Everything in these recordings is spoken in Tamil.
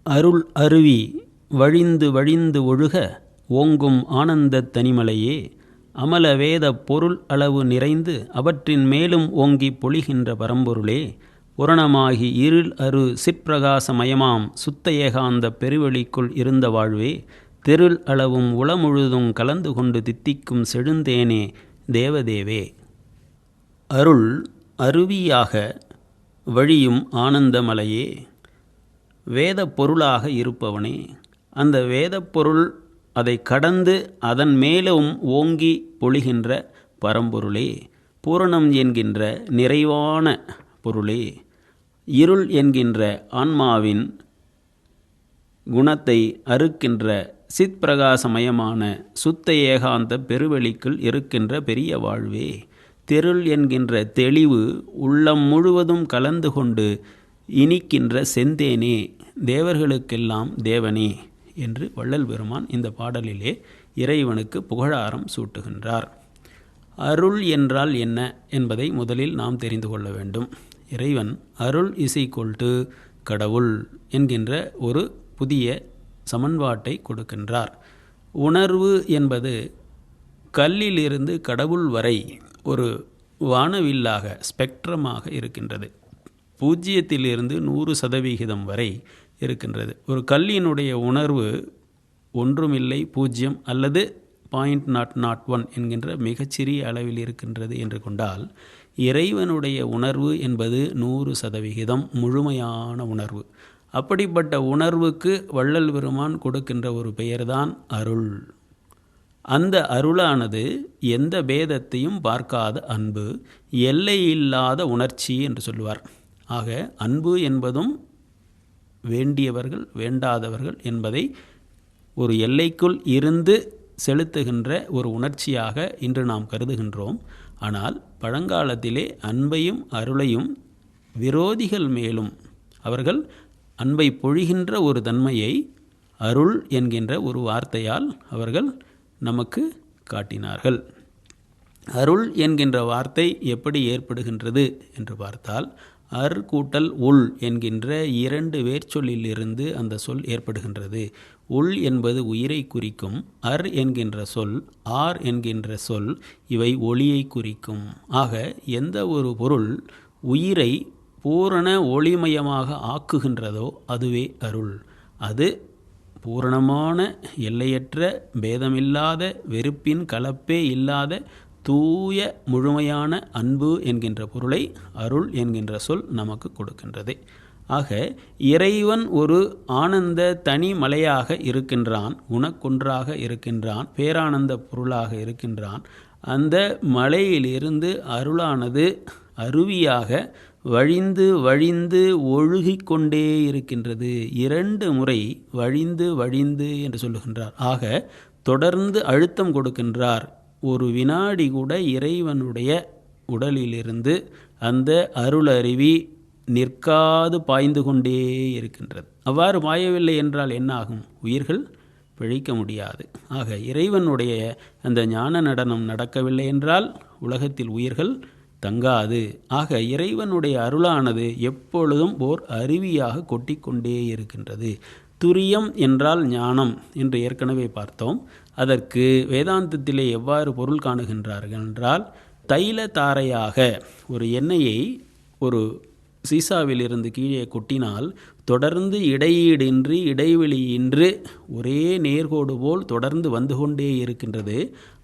அருள் அருவி வழிந்து வழிந்து ஒழுக ஓங்கும் ஆனந்தத் தனிமலையே, அமல வேத பொருள் அளவு நிறைந்து அவற்றின் மேலும் ஓங்கிப் பொழிகின்ற பரம்பொருளே, புரணமாகி இருள் அரு சிற்பிரகாசமயமாம் சுத்த ஏகாந்தப் பெருவெளிக்குள் இருந்த வாழ்வே, தெருள் அளவும் உளமுழுதும் கலந்து கொண்டு தித்திக்கும் செழுந்தேனே தேவதேவே. அருள் அருவியாக வழியும் ஆனந்த மலையே, வேத பொருளாக இருப்பவனே, அந்த வேத பொருள் அதை கடந்து அதன் மேலும் ஓங்கி பொழிகின்ற பரம்பொருளே, பூரணம் என்கின்ற நிறைவான பொருளே, இருள் என்கின்ற ஆன்மாவின் குணத்தை அறுக்கின்ற சிற்பிரகாசமயமான சுத்த ஏகாந்த பெருவெளிக்குள் இருக்கின்ற பெரிய வாழ்வே, தெருள் என்கின்ற தெளிவு உள்ளம் முழுவதும் கலந்து கொண்டு இனிக்கின்ற செந்தேனே தேவர்களுக்கெல்லாம் தேவனே என்று வள்ளல் பெருமான் இந்த பாடலிலே இறைவனுக்கு புகழாரம் சூட்டுகின்றார். அருள் என்றால் என்ன என்பதை முதலில் நாம் தெரிந்து கொள்ள வேண்டும். இறைவன் அருள் = கடவுள் என்கின்ற ஒரு புதிய சமன்பாட்டை கொடுக்கின்றார். உணர்வு என்பது கல்லிலிருந்து கடவுள் வரை ஒரு வானவில்லாக ஸ்பெக்ட்ரமாக இருக்கின்றது. 0 - 100% வரை இருக்கின்றது. ஒரு கல்லினுடைய உணர்வு ஒன்றுமில்லை, 0 அல்லது 0.001 என்கின்ற மிகச்சிறிய அளவில் இருக்கின்றது என்று கொண்டால், இறைவனுடைய உணர்வு என்பது 100% முழுமையான உணர்வு. அப்படிப்பட்ட உணர்வுக்கு வள்ளல் பெருமான் கொடுக்கின்ற ஒரு பெயர்தான் அருள். அந்த அருளானது எந்த பேதத்தையும் பார்க்காத அன்பு, எல்லையில்லாத உணர்ச்சி என்று சொல்லுவார். ஆக அன்பு என்பதும் வேண்டியவர்கள் வேண்டாதவர்கள் என்பதை ஒரு எல்லைக்குள் இருந்து செலுத்துகின்ற ஒரு உணர்ச்சியாக இன்று நாம் கருதுகின்றோம். ஆனால் பழங்காலத்திலே அன்பையும் அருளையும் விரோதிகள் மேலும் அவர்கள் அன்பை பொழிகின்ற ஒரு தன்மையை அருள் என்கின்ற ஒரு வார்த்தையால் அவர்கள் நமக்கு காட்டினார்கள். அருள் என்கின்ற வார்த்தை எப்படி ஏற்படுகின்றது என்று பார்த்தால், அர் கூட்டல் உள் என்கின்ற 2 வேர்ச்சொல்லிலிருந்து அந்த சொல் ஏற்படுகின்றது. உள் என்பது உயிரை குறிக்கும். அர் என்கின்ற சொல், ஆர் என்கின்ற சொல் இவை ஒளியை குறிக்கும். ஆக எந்த ஒரு பொருள் உயிரை பூரண ஒளிமயமாக ஆக்குகின்றதோ அதுவே அருள். அது பூரணமான எல்லையற்ற பேதமில்லாத வெறுப்பின் கலப்பே இல்லாத தூய முழுமையான அன்பு என்கின்ற பொருளை அருள் என்கின்ற சொல் நமக்கு கொடுக்கின்றது. ஆக இறைவன் ஒரு ஆனந்த தனி மலையாக இருக்கின்றான், குணக்குன்றாக இருக்கின்றான், பேரானந்த பொருளாக இருக்கின்றான். அந்த மலையிலிருந்து அருளானது அருவியாக வழிந்து வழிந்து ஒழுகிக்கொண்டே இருக்கின்றது. 2 முறை வழிந்து வழிந்து என்று சொல்லுகின்றார். ஆக தொடர்ந்து அழுத்தம் கொடுக்கின்றார். ஒரு வினாடி கூட இறைவனுடைய உடலிலிருந்து அந்த அருளருவி நிற்காது பாய்ந்து கொண்டே இருக்கின்றது. அவ்வாறு பாயவில்லை என்றால் என்ன ஆகும்? உயிர்கள் பிழைக்க முடியாது. ஆக இறைவனுடைய அந்த ஞான நடனம் நடக்கவில்லை என்றால் உலகத்தில் உயிர்கள் தங்காது. ஆக இறைவனுடைய அருளானது எப்பொழுதும் ஓர் அருவியாக கொட்டிக்கொண்டே இருக்கின்றது. துரியம் என்றால் ஞானம் என்று ஏற்கனவே பார்த்தோம். அதற்கு வேதாந்தத்திலே எவ்வாறு பொருள் காணுகின்றார்கள் என்றால், தைல தாரையாக ஒரு எண்ணெயை ஒரு சீசாவிலிருந்து கீழே கொட்டினால் தொடர்ந்து இடையீடின்றி இடைவெளியின்றி ஒரே நேர்கோடு போல் தொடர்ந்து வந்து கொண்டே இருக்கின்றது.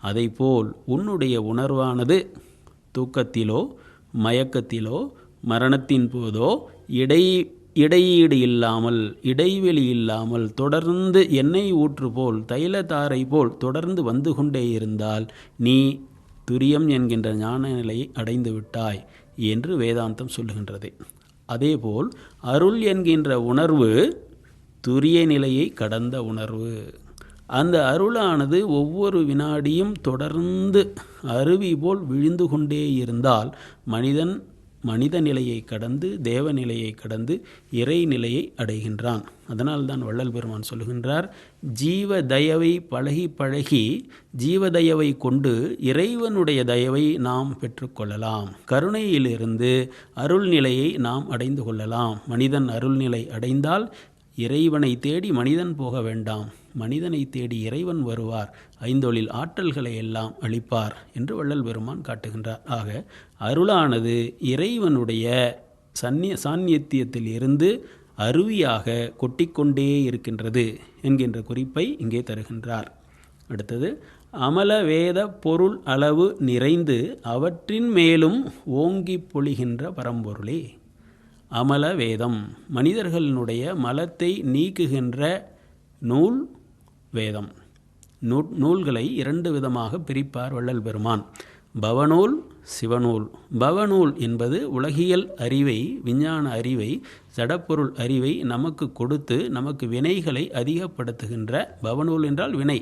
அதைப்போல் உன்னுடைய உணர்வானது தூக்கத்திலோ மயக்கத்திலோ மரணத்தின் போதோ இடையீடு இல்லாமல் இடைவெளி இல்லாமல் தொடர்ந்து எண்ணெய் ஊற்று போல் தைலத்தாரை போல் தொடர்ந்து வந்து கொண்டே இருந்தால் நீ துரியம் என்கின்ற ஞான நிலையை அடைந்து விட்டாய் என்று வேதாந்தம் சொல்லுகின்றது. அதேபோல் அருள் என்கின்ற உணர்வு துரிய நிலையை கடந்த உணர்வு. அந்த அருளானது ஒவ்வொரு வினாடியும் தொடர்ந்து அருவி போல் விழுந்து கொண்டே இருந்தால் மனித நிலையை கடந்து தேவ நிலையை கடந்து இறை நிலையை அடைகின்றான். அதனால்தான் வள்ளல் பெருமான் சொல்லுகின்றார், ஜீவ தயவை பழகி பழகி ஜீவதயவை கொண்டு இறைவனுடைய தயவை நாம் பெற்றுக்கொள்ளலாம். கருணையிலிருந்து அருள்நிலையை நாம் அடைந்து கொள்ளலாம். மனிதன் அருள்நிலை அடைந்தால் இறைவனை தேடி மனிதன் போக வேண்டாம், மனிதனை தேடி இறைவன் வருவார், ஐந்தொழில் ஆற்றல்களை எல்லாம் அளிப்பார் என்று வள்ளல் பெருமான் காட்டுகின்றார். ஆக அருளானது இறைவனுடைய சாநித்தியத்தில் இருந்து அருவியாக கொட்டிக்கொண்டே இருக்கின்றது என்கின்ற குறிப்பை இங்கே தருகின்றார். அடுத்தது, அமல வேத பொருள் அளவு நிறைந்து அவற்றின் மேலும் ஓங்கி பொழிகின்ற பரம்பொருளே. அமல வேதம் மனிதர்களினுடைய மலத்தை நீக்குகின்ற நூல் வேதம். நூல்களை 2 விதமாக பிரிப்பார் வள்ளல் பெருமான். பவநூல், சிவநூல். பவநூல் என்பது உலகியல் அறிவை, விஞ்ஞான அறிவை, சடப்பொருள் அறிவை நமக்கு கொடுத்து நமக்கு வினைகளை அதிகப்படுத்துகின்ற, பவநூல் என்றால் வினை,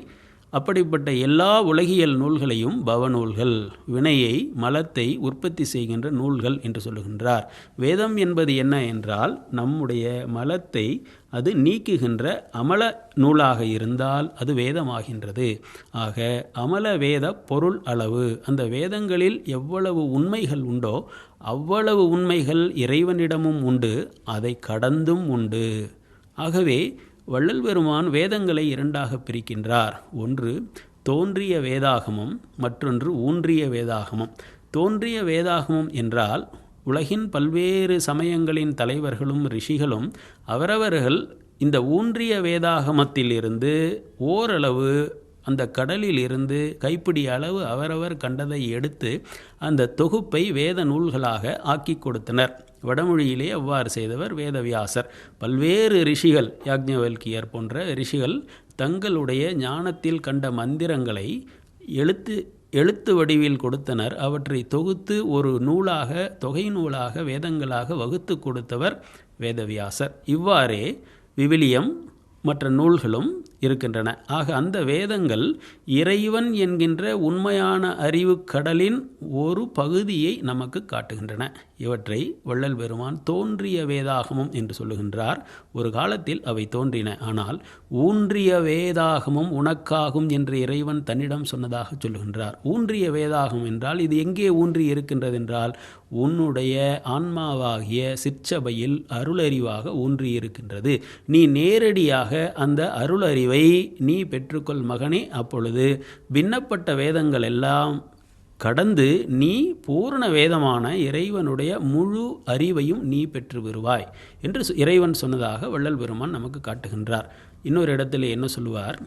அப்படிப்பட்ட எல்லா உலகியல் நூல்களையும் பவநூல்கள், வினையை மலத்தை உற்பத்தி செய்கின்ற நூல்கள் என்று சொல்லுகின்றார். வேதம் என்பது என்ன என்றால் நம்முடைய மலத்தை அது நீக்குகின்ற அமல நூலாக இருந்தால் அது வேதமாகின்றது. ஆக அமல வேத பொருள் அளவு, அந்த வேதங்களில் எவ்வளவு உண்மைகள் உண்டோ அவ்வளவு உண்மைகள் இறைவனிடமும் உண்டு, அதை கடந்தும் உண்டு. ஆகவே வள்ளல் பெருமான் வேதங்களை 2ஆக பிரிக்கின்றார். ஒன்று தோன்றிய வேதாகமம், மற்றொன்று ஊன்றிய வேதாகமம். தோன்றிய வேதாகமம் என்றால் உலகின் பல்வேறு சமயங்களின் தலைவர்களும் ரிஷிகளும் அவரவர்கள் இந்த ஊன்றிய வேதாகமத்திலிருந்து ஓரளவு அந்த கடலில் இருந்து கைப்பிடி அளவு அவரவர் கண்டதை எடுத்து அந்த தொகுப்பை வேத நூல்களாக ஆக்கி கொடுத்தனர். வடமொழியிலே அவ்வாறு செய்தவர் வேதவியாசர். பல்வேறு ரிஷிகள், யாக்ஞவல்கியர் போன்ற ரிஷிகள் தங்களுடைய ஞானத்தில் கண்ட மந்திரங்களை எழுத்து வடிவில் கொடுத்தனர். அவற்றை தொகுத்து ஒரு நூலாக, தொகை நூலாக, வேதங்களாக வகுத்து கொடுத்தவர் வேதவியாசர். இவ்வாறே விவிலியம் மற்ற நூல்களும் இருக்கின்றன. ஆக அந்த வேதங்கள் இறைவன் என்கின்ற உண்மையான அறிவு கடலின் ஒரு பகுதியை நமக்கு காட்டுகின்றன. இவற்றை வள்ளல் பெருமான் தோன்றிய வேதாகமம் என்று சொல்லுகின்றார். ஒரு காலத்தில் அவை தோன்றின, ஆனால் ஊன்றிய வேதாகமம் உனக்காகும் என்று இறைவன் தன்னிடம் சொன்னதாக சொல்லுகின்றார். ஊன்றிய வேதாகம் என்றால் இது எங்கே ஊன்றி இருக்கின்றது என்றால் உன்னுடைய ஆன்மாவாகிய சிற்சபையில் அருளறிவாக ஊன்றி இருக்கின்றது. நீ நேரடியாக அந்த அருளறிவை நீ பெற்றுக்கொள் மகனே. அப்பொழுது பின்னப்பட்ட வேதங்கள் எல்லாம் கடந்து நீ பூரண வேதமான இறைவனுடைய முழு அறிவையும் நீ பெற்று வருவாய் என்று இறைவன் சொன்னதாக வள்ளல் பெருமான் நமக்கு காட்டுகின்றார். இன்னொரு இடத்துல என்ன சொல்லுவார்?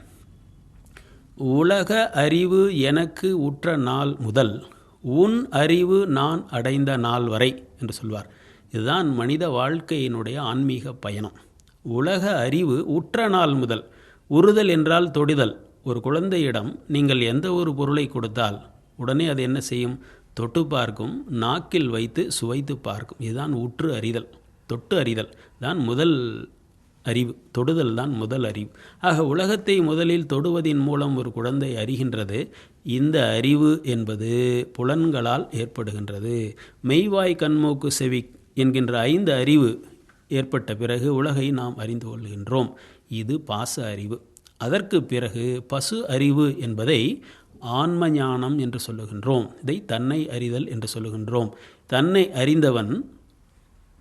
உலக அறிவு எனக்கு உற்ற நாள் முதல் உன் அறிவு நான் அடைந்த நாள் வரை என்று சொல்வார். இதுதான் மனித வாழ்க்கையினுடைய ஆன்மீக பயணம். உலக அறிவு உற்ற நாள் முதல். உறுதல் என்றால் தொடுதல். ஒரு குழந்தையிடம் நீங்கள் எந்த ஒரு பொருளை கொடுத்தால் உடனே அது என்ன செய்யும்? தொட்டு பார்க்கும், நாக்கில் வைத்து சுவைத்து பார்க்கும். இதுதான் உற்று அறிதல். தொட்டு அறிதல் தான் முதல் அறிவு. தொடுதல் தான் முதல் அறிவு. ஆக உலகத்தை முதலில் தொடுவதின் மூலம் ஒரு குழந்தை அறிகின்றது. இந்த அறிவு என்பது புலன்களால் ஏற்படுகின்றது. மெய்வாய் கண்மூக்கு செவி என்கின்ற 5 அறிவு ஏற்பட்ட பிறகு உலகை நாம் அறிந்து கொள்கின்றோம். இது பாச அறிவு. அதற்கு பிறகு பசு அறிவு என்பதை ஆன்ம ஞானம் என்று சொல்லுகின்றோம். இதை தன்னை அறிதல் என்று சொல்லுகின்றோம். தன்னை அறிந்தவன்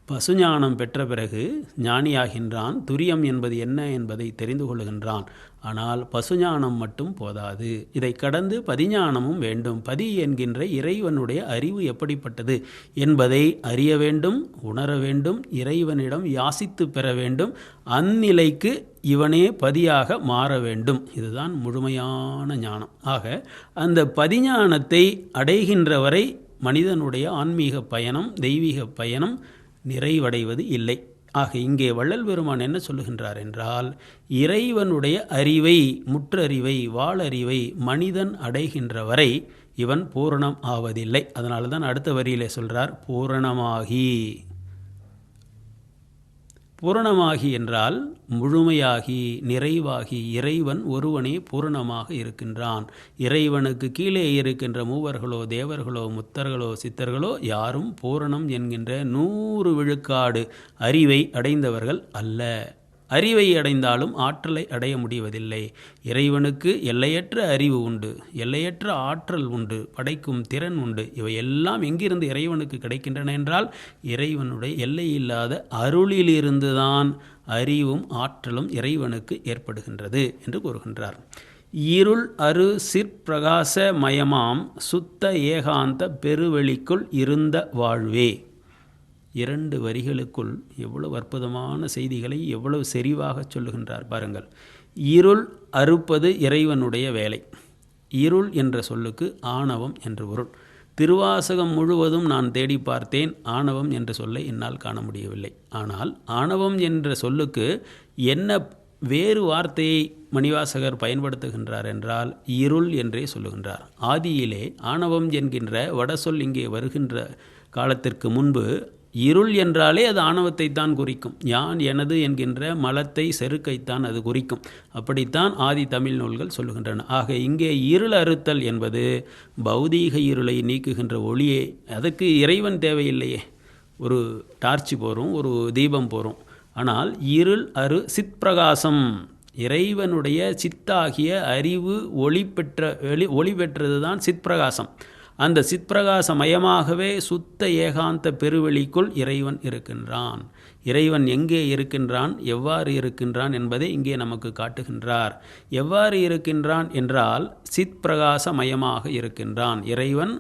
பசுஞானம் பெற்ற பிறகு ஞானியாகின்றான். துரியம் என்பது என்ன என்பதை தெரிந்து கொள்ளுகின்றான். ஆனால் பசுஞானம் மட்டும் போதாது, இதை கடந்து பதிஞானமும் வேண்டும். பதி என்கின்ற இறைவனுடைய அறிவு எப்படிப்பட்டது என்பதை அறிய வேண்டும், உணர வேண்டும், இறைவனிடம் யாசித்து பெற வேண்டும். அந்நிலைக்கு இவனே பதியாக மாற வேண்டும். இதுதான் முழுமையான ஞானம். ஆக அந்த பதிஞானத்தை அடைகின்ற வரை மனிதனுடைய ஆன்மீக பயணம், தெய்வீக பயணம் நிறைவடைவது இல்லை. ஆக இங்கே வள்ளல் பெருமான் என்ன சொல்லுகின்றார் என்றால், இறைவனுடைய அறிவை, முற்றறிவை, வாளறிவை மனிதன் அடைகின்ற வரை இவன் பூரணம் ஆவதில்லை. அதனால தான் அடுத்த வரியிலே சொல்கிறார், பூரணமாகி. பூரணமாகி என்றால் முழுமையாகி, நிறைவாகி. இறைவன் ஒருவனே பூரணமாக இருக்கின்றான். இறைவனுக்கு கீழே இருக்கின்ற மூவர்களோ, தேவர்களோ, முத்தர்களோ, சித்தர்களோ யாரும் பூரணம் என்கின்ற 100 விழுக்காடு அறிவை அடைந்தவர்கள் அல்ல. அறிவை அடைந்தாலும் ஆற்றலை அடைய முடிவதில்லை. இறைவனுக்கு எல்லையற்ற அறிவு உண்டு, எல்லையற்ற ஆற்றல் உண்டு, படைக்கும் திறன் உண்டு. இவையெல்லாம் எங்கிருந்து இறைவனுக்கு கிடைக்கின்றன என்றால் இறைவனுடைய எல்லையில்லாத அருளிலிருந்துதான் அறிவும் ஆற்றலும் இறைவனுக்கு ஏற்படுகின்றது என்று கூறுகின்றார். இருள் அரு சிற்பிரகாச மயமாம் சுத்த ஏகாந்த பெருவெளிக்குள் இருந்த வாழ்வே. 2 வரிகளுக்குள் எவ்வளவு அற்புதமான செய்திகளை எவ்வளவு செறிவாக சொல்லுகின்றார் பாருங்கள். இருள் அறுப்பது இறைவனுடைய வேலை. இருள் என்ற சொல்லுக்கு ஆணவம் என்று பொருள். திருவாசகம் முழுவதும் நான் தேடி பார்த்தேன், ஆணவம் என்ற சொல்லை என்னால் காண முடியவில்லை. ஆனால் ஆணவம் என்ற சொல்லுக்கு என்ன வேறு வார்த்தையை மணிவாசகர் பயன்படுத்துகின்றார் என்றால் இருள் என்றே சொல்லுகின்றார். ஆதியிலே ஆணவம் என்கின்ற வடசொல் இங்கே வருகின்ற காலத்திற்கு முன்பு இருள் என்றாலே அது ஆணவத்தை தான் குறிக்கும். யான் எனது என்கின்ற மலத்தை செருக்கைத்தான் அது குறிக்கும். அப்படித்தான் ஆதி தமிழ் நூல்கள் சொல்லுகின்றன. ஆக இங்கே இருள் அறுத்தல் என்பது பௌதீக இருளை நீக்குகின்ற ஒளியே. அதுக்கு இறைவன் தேவையில்லையே. ஒரு டார்ச்சு போகிறோம், ஒரு தீபம் போகிறோம். ஆனால் இருள் அரு சிற்பிரகாசம், இறைவனுடைய சித்தாகிய அறிவு ஒளி பெற்றது தான் சிற்பிரகாசம். அந்த சிற்பிரகாசமயமாகவே சுத்த ஏகாந்த பெருவெளிக்குள் இறைவன் இருக்கின்றான். இறைவன் எங்கே இருக்கின்றான், எவ்வாறு இருக்கின்றான் என்பதை இங்கே நமக்கு காட்டுகின்றார். எவ்வாறு இருக்கின்றான் என்றால் சிற்பிரகாசமயமாக இருக்கின்றான். இறைவன்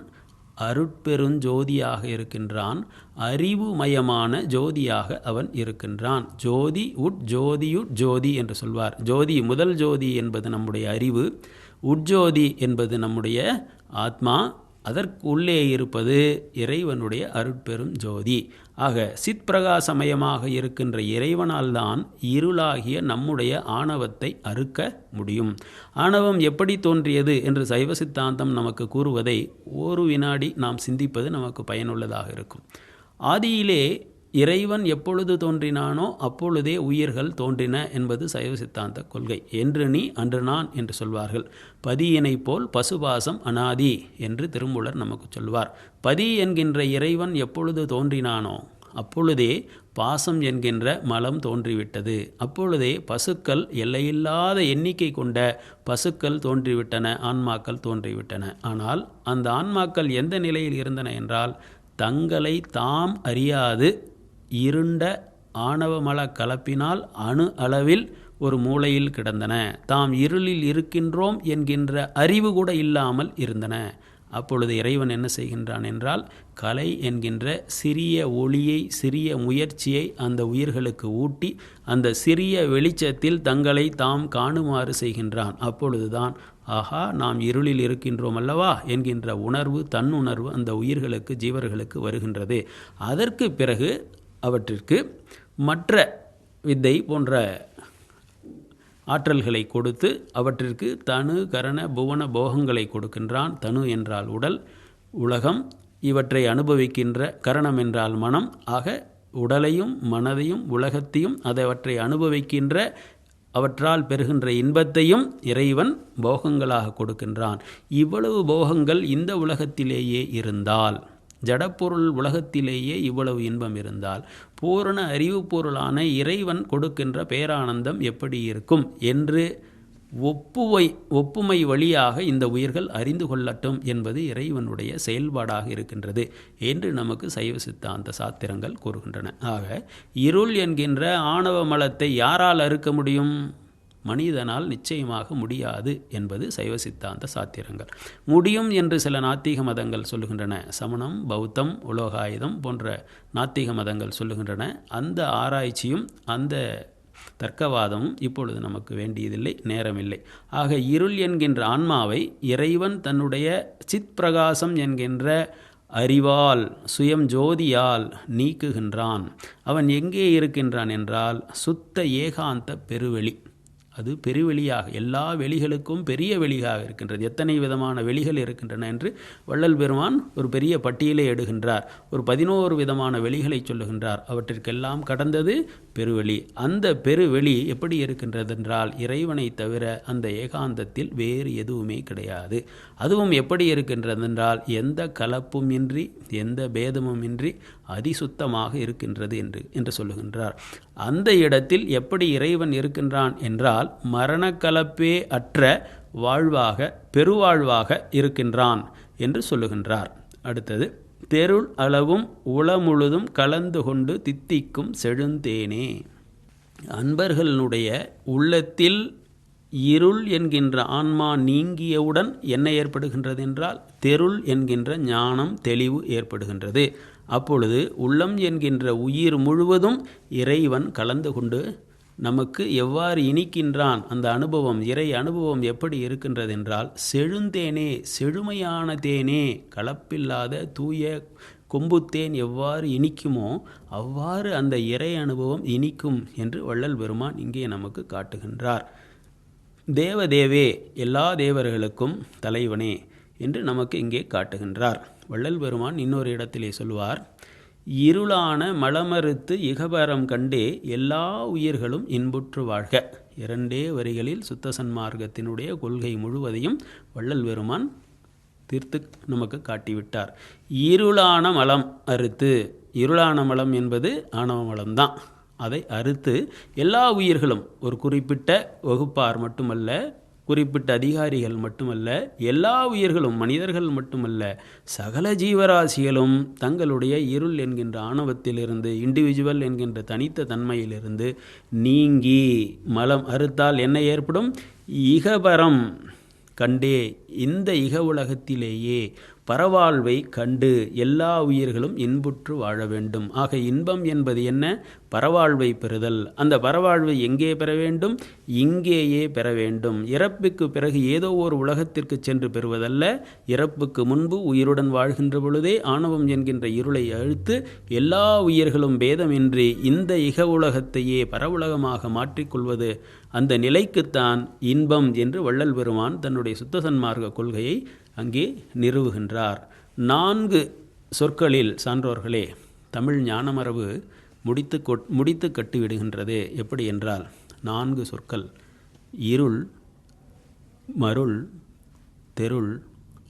அருட்பெருஞ்சோதியாக இருக்கின்றான். அறிவுமயமான ஜோதியாக அவன் இருக்கின்றான். ஜோதி உட்ஜோதியுட் ஜோதி என்று சொல்வார். ஜோதி முதல் ஜோதி என்பது நம்முடைய அறிவு, உட்ஜோதி என்பது நம்முடைய ஆத்மா, அதற்கு உள்ளே இருப்பது இறைவனுடைய அருட்பெரும் ஜோதி. ஆக சிற்பிரகாசமயமாக இருக்கின்ற இறைவனால் தான் இருளாகிய நம்முடைய ஆணவத்தை அறுக்க முடியும். ஆணவம் எப்படி தோன்றியது என்று சைவ சித்தாந்தம் நமக்கு கூறுவதை ஒரு வினாடி நாம் சிந்திப்பது நமக்கு பயனுள்ளதாக இருக்கும். ஆதியிலே இறைவன் எப்பொழுது தோன்றினானோ அப்பொழுதே உயிர்கள் தோன்றின என்பது சைவ சித்தாந்த கொள்கை. என்று நீ அன்று நான் என்று சொல்வார்கள். பதியினை போல் பசுபாசம் அனாதி என்று திருமூலர் நமக்கு சொல்வார். பதி என்கின்ற இறைவன் எப்பொழுது தோன்றினானோ அப்பொழுதே பாசம் என்கின்ற மலம் தோன்றிவிட்டது. அப்பொழுதே பசுக்கள், எல்லையில்லாத எண்ணிக்கை கொண்ட பசுக்கள் தோன்றிவிட்டன, ஆன்மாக்கள் தோன்றிவிட்டன. ஆனால் அந்த ஆன்மாக்கள் எந்த நிலையில் இருந்தன என்றால் தங்களை தாம் அறியாது இருண்ட ஆணவமல கலப்பினால் அணு அளவில் ஒரு மூலையில் கிடந்தன. தாம் இருளில் இருக்கின்றோம் என்கின்ற அறிவு கூட இல்லாமல் இருந்தன. அப்பொழுது இறைவன் என்ன செய்கின்றான் என்றால் கலை என்கின்ற சிறிய ஒளியை, சிறிய முயற்சியை அந்த உயிர்களுக்கு ஊட்டி அந்த சிறிய வெளிச்சத்தில் தங்களை தாம் காணுமாறு செய்கின்றான். அப்பொழுதுதான் ஆஹா, நாம் இருளில் இருக்கின்றோம் அல்லவா என்கின்ற உணர்வு, தன்னுணர்வு அந்த உயிர்களுக்கு, ஜீவர்களுக்கு வருகின்றது. அதற்கு பிறகு அவற்றிற்கு மற்ற வித்தை போன்ற ஆற்றல்களை கொடுத்து அவற்றிற்கு தனு கரண புவன போகங்களை கொடுக்கின்றான். தனு என்றால் உடல், உலகம், இவற்றை அனுபவிக்கின்ற கரணம் என்றால் மனம். ஆக உடலையும் மனதையும் உலகத்தையும் அவற்றை அனுபவிக்கின்ற அவற்றால் பெறுகின்ற இன்பத்தையும் இறைவன் போகங்களாக கொடுக்கின்றான். இவ்வளவு போகங்கள் இந்த உலகத்திலேயே இருந்தால், ஜடப்பொருள் உலகத்திலேயே இவ்வளவு இன்பம் இருந்தால், பூரண அறிவு பொருளான இறைவன் கொடுக்கின்ற பேரானந்தம் எப்படி இருக்கும் என்று ஒப்புமை வழியாக இந்த உயிர்கள் அறிந்து கொள்ளட்டும் என்பது இறைவனுடைய செயல்பாடாக இருக்கின்றது என்று நமக்கு சைவ சித்தாந்த சாத்திரங்கள் கூறுகின்றன. ஆக இருள் என்கின்ற ஆணவ மலத்தை யாரால் அறுக்க முடியும்? மனிதனால் நிச்சயமாக முடியாது என்பது சைவ சித்தாந்த சாத்திரங்கள். முடியும் என்று சில நாத்திக மதங்கள் சொல்லுகின்றன. சமணம், பௌத்தம், உலோகாயுதம் போன்ற நாத்திக மதங்கள் சொல்லுகின்றன. அந்த ஆராய்ச்சியும் அந்த தர்க்கவாதமும் இப்பொழுது நமக்கு வேண்டியதில்லை, நேரமில்லை. ஆக இருள் என்கின்ற ஆன்மாவை இறைவன் தன்னுடைய சிற்பிரகாசம் என்கின்ற அறிவால், சுயம் ஜோதியால் நீக்குகின்றான். அவன் எங்கே இருக்கின்றான் என்றால் சுத்த ஏகாந்த பெருவெளி. அது பெருவெளியாக, எல்லா வெளிகளுக்கும் பெரிய வெளியாக இருக்கின்றது. எத்தனை விதமான வெளிகள் இருக்கின்றன என்று வள்ளல் பெருமான் ஒரு பெரிய பட்டியலை எடுகின்றார். ஒரு 11 விதமான வெளிகளை சொல்லுகின்றார். அவற்றிற்கெல்லாம் கடந்தது பெருவெளி. அந்த பெருவெளி எப்படி இருக்கின்றது என்றால் இறைவனை தவிர அந்த ஏகாந்தத்தில் வேறு எதுவுமே கிடையாது. அதுவும் எப்படி இருக்கின்றது என்றால் எந்த கலப்பும் இன்றி, எந்த பேதமும் இன்றி அதிசுத்தமாக இருக்கின்றது என்று சொல்லுகின்றார். அந்த இடத்தில் எப்படி இறைவன் இருக்கின்றான் என்றால் மரணக்கலப்பே அற்ற வாழ்வாக பெருவாழ்வாக இருக்கின்றான் என்று சொல்லுகின்றார். அடுத்தது, தெருள் அளவும் உளமுழுதும் கலந்து கொண்டு தித்திக்கும் செழுந்தேனே. அன்பர்களுடைய உள்ளத்தில் இருள் என்கின்ற ஆன்மா நீங்கியவுடன் என்ன ஏற்படுகின்றது என்றால் தெருள் என்கின்ற ஞானம் தெளிவு ஏற்படுகின்றது. அப்பொழுது உள்ளம் என்கின்ற உயிர் முழுவதும் இறைவன் கலந்து கொண்டு நமக்கு எவ்வாறு இனிக்கின்றான், அந்த அனுபவம் இறை அனுபவம் எப்படி இருக்கின்றது என்றால் செழுந்தேனே, செழுமையான தேனே, கலப்பில்லாத தூய கொம்புத்தேன் எவ்வாறு இனிக்குமோ அவ்வாறு அந்த இறை அனுபவம் இனிக்கும் என்று வள்ளல் பெருமான் இங்கே நமக்கு காட்டுகின்றார். தேவதேவே, எல்லா தேவர்களுக்கும் தலைவனே என்று நமக்கு இங்கே காட்டுகின்றார். வள்ளல் பெருமான் இன்னொரு இடத்திலே சொல்வார், இருளான மலமறுத்து இகபரம் கண்டே எல்லா உயிர்களும் இன்புற்று வாழ்க. 2 வரிகளில் சுத்த சன்மார்க்கத்தினுடைய கொள்கை முழுவதையும் வள்ளல் பெருமான் தீர்த்து நமக்கு காட்டிவிட்டார். இருளான மலம் அறுத்து, இருளான மலம் என்பது ஆணவ மலம்தான், அதை அறுத்து எல்லா உயிர்களும், ஒரு குறிப்பிட்ட வகுப்பார் மட்டுமல்ல, குறிப்பிட்ட அதிகாரிகள் மட்டுமல்ல, எல்லா உயிர்களும், மனிதர்கள் மட்டுமல்ல, சகல ஜீவராசிகளும் தங்களுடைய இருள் என்கின்ற ஆணவத்திலிருந்து, இண்டிவிஜுவல் என்கின்ற தனித்த தன்மையிலிருந்து நீங்கி, மலம் அறுத்தால் என்ன ஏற்படும்? இகபரம் கண்டே, இந்த இக உலகத்திலேயே பரவாழ்வை கண்டு எல்லா உயிர்களும் இன்புற்று வாழ வேண்டும். ஆக இன்பம் என்பது என்ன? பரவாழ்வை பெறுதல். அந்த பரவாழ்வை எங்கே பெற வேண்டும்? இங்கேயே பெற வேண்டும். இறப்புக்கு பிறகு ஏதோ ஒரு உலகத்திற்கு சென்று பெறுவதல்ல. இறப்புக்கு முன்பு உயிருடன் வாழ்கின்ற பொழுதே ஆணவம் என்கின்ற இருளை அழித்து எல்லா உயிர்களும் பேதமின்றி இந்த இக உலகத்தையே பரவுலகமாக மாற்றிக்கொள்வது, அந்த நிலைக்குத்தான் இன்பம் என்று வள்ளல் பெருமான் தன்னுடைய சுத்த சன்மார்க்க கொள்கையை அங்கே நிறுவுகின்றார். 4 சொற்களில் சான்றோர்களே தமிழ் ஞானமரபு முடித்து கட்டிவிடுகின்றது. எப்படி என்றால் 4 சொற்கள்: இருள், மருள், தெருள்,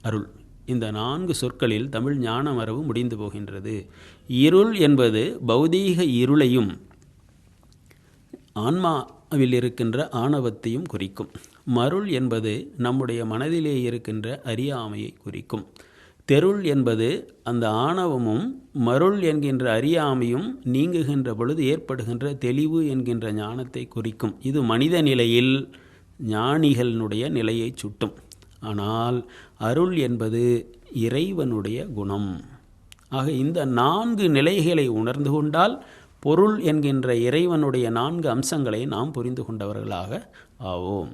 அருள். இந்த 4 சொற்களில் தமிழ் ஞானமரபு முடிந்து போகின்றது. இருள் என்பது பௌதீக இருளையும் ஆன்மாவில் இருக்கின்ற ஆணவத்தையும் குறிக்கும். மருள் என்பது நம்முடைய மனதிலே இருக்கின்ற அறியாமையை குறிக்கும். தெருள் என்பது அந்த ஆணவமும் மருள் என்கின்ற அறியாமையும் நீங்குகின்ற பொழுது ஏற்படுகின்ற தெளிவு என்கின்ற ஞானத்தை குறிக்கும். இது மனித நிலையில் ஞானிகளுடைய நிலையை சுட்டும். ஆனால் அருள் என்பது இறைவனுடைய குணம். ஆக இந்த 4 நிலைகளை உணர்ந்து கொண்டால் பொருள் என்கின்ற இறைவனுடைய 4 அம்சங்களை நாம் புரிந்து கொண்டவர்களாக ஆவோம்.